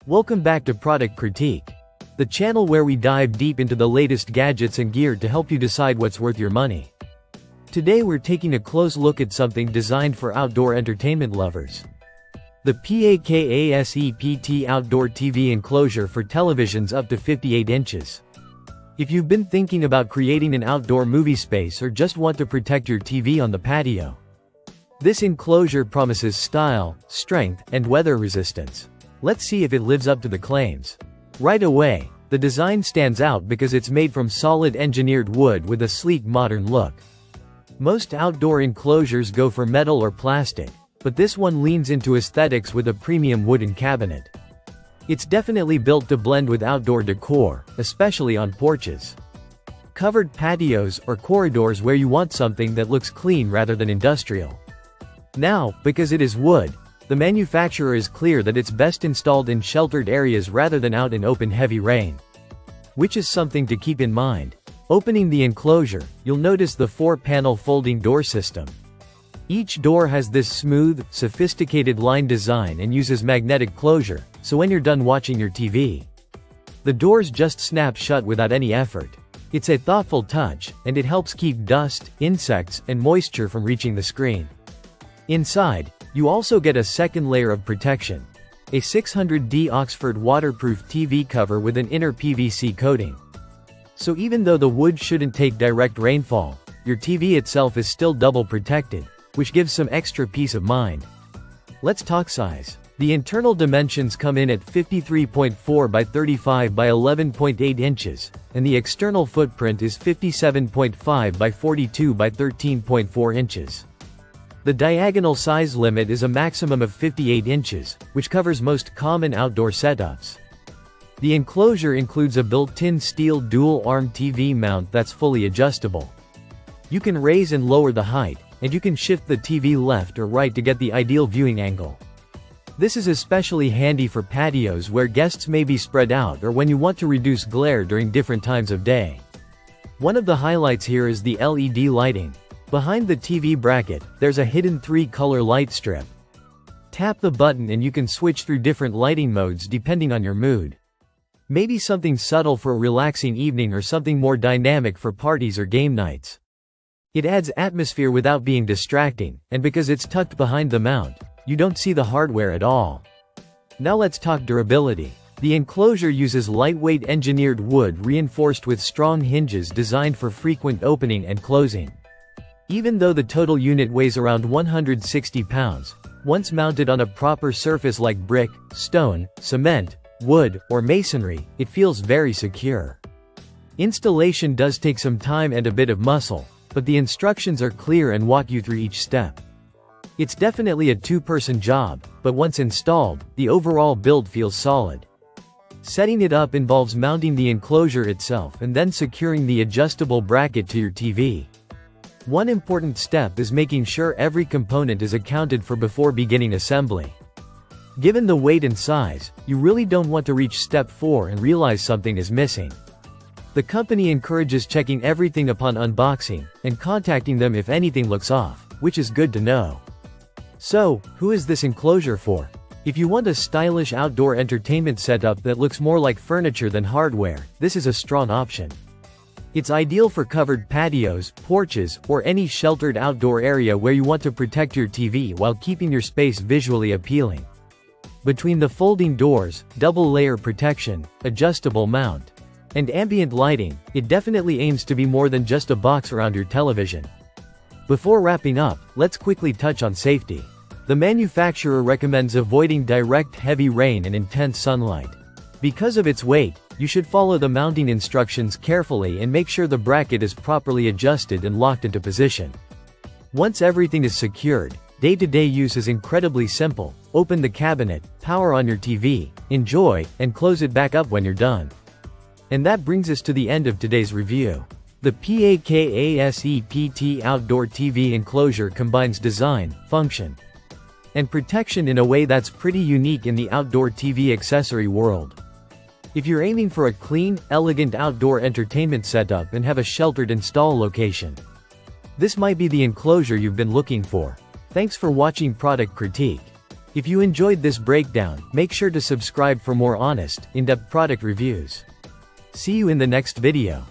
Welcome back to Product Critique, the channel where we dive deep into the latest gadgets and gear to help you decide what's worth your money. Today we're taking a close look at something designed for outdoor entertainment lovers. The PAKASEPT Outdoor TV Enclosure for televisions up to 58 inches. If you've been thinking about creating an outdoor movie space or just want to protect your TV on the patio, this enclosure promises style, strength, and weather resistance. Let's see if it lives up to the claims. Right away, the design stands out because it's made from solid engineered wood with a sleek modern look. Most outdoor enclosures go for metal or plastic, but this one leans into aesthetics with a premium wooden cabinet. It's definitely built to blend with outdoor decor, especially on porches, covered patios, or corridors where you want something that looks clean rather than industrial. Now, because it is wood, the manufacturer is clear that it's best installed in sheltered areas rather than out in open heavy rain, which is something to keep in mind. Opening the enclosure, you'll notice the 4-panel folding door system. Each door has this smooth, sophisticated line design and uses magnetic closure, so when you're done watching your TV, the doors just snap shut without any effort. It's a thoughtful touch, and it helps keep dust, insects, and moisture from reaching the screen. Inside, you also get a second layer of protection, a 600D Oxford waterproof TV cover with an inner PVC coating. So even though the wood shouldn't take direct rainfall, your TV itself is still double protected, which gives some extra peace of mind. Let's talk size. The internal dimensions come in at 53.4 by 35 by 11.8 inches, and the external footprint is 57.5 by 42 by 13.4 inches. The diagonal size limit is a maximum of 58 inches, which covers most common outdoor setups. The enclosure includes a built-in steel dual-arm TV mount that's fully adjustable. You can raise and lower the height, and you can shift the TV left or right to get the ideal viewing angle. This is especially handy for patios where guests may be spread out or when you want to reduce glare during different times of day. One of the highlights here is the LED lighting. Behind the TV bracket, there's a hidden 3-color light strip. Tap the button and you can switch through different lighting modes depending on your mood. Maybe something subtle for a relaxing evening or something more dynamic for parties or game nights. It adds atmosphere without being distracting, and because it's tucked behind the mount, you don't see the hardware at all. Now let's talk durability. The enclosure uses lightweight engineered wood reinforced with strong hinges designed for frequent opening and closing. Even though the total unit weighs around 160 pounds, once mounted on a proper surface like brick, stone, cement, wood, or masonry, it feels very secure. Installation does take some time and a bit of muscle, but the instructions are clear and walk you through each step. It's definitely a two-person job, but once installed, the overall build feels solid. Setting it up involves mounting the enclosure itself and then securing the adjustable bracket to your TV. One important step is making sure every component is accounted for before beginning assembly. Given the weight and size, you really don't want to reach step 4 and realize something is missing. The company encourages checking everything upon unboxing, and contacting them if anything looks off, which is good to know. So, who is this enclosure for? If you want a stylish outdoor entertainment setup that looks more like furniture than hardware, this is a strong option. It's ideal for covered patios, porches, or any sheltered outdoor area where you want to protect your TV while keeping your space visually appealing. Between the folding doors, double-layer protection, adjustable mount, and ambient lighting, it definitely aims to be more than just a box around your television. Before wrapping up, let's quickly touch on safety. The manufacturer recommends avoiding direct heavy rain and intense sunlight. Because of its weight, you should follow the mounting instructions carefully and make sure the bracket is properly adjusted and locked into position. Once everything is secured, day-to-day use is incredibly simple. Open the cabinet, power on your TV, enjoy, and close it back up when you're done. And that brings us to the end of today's review. The PAKASEPT Outdoor TV Enclosure combines design, function, and protection in a way that's pretty unique in the outdoor TV accessory world. If you're aiming for a clean, elegant outdoor entertainment setup and have a sheltered install location, this might be the enclosure you've been looking for. Thanks for watching Product Critique. If you enjoyed this breakdown, make sure to subscribe for more honest, in-depth product reviews. See you in the next video.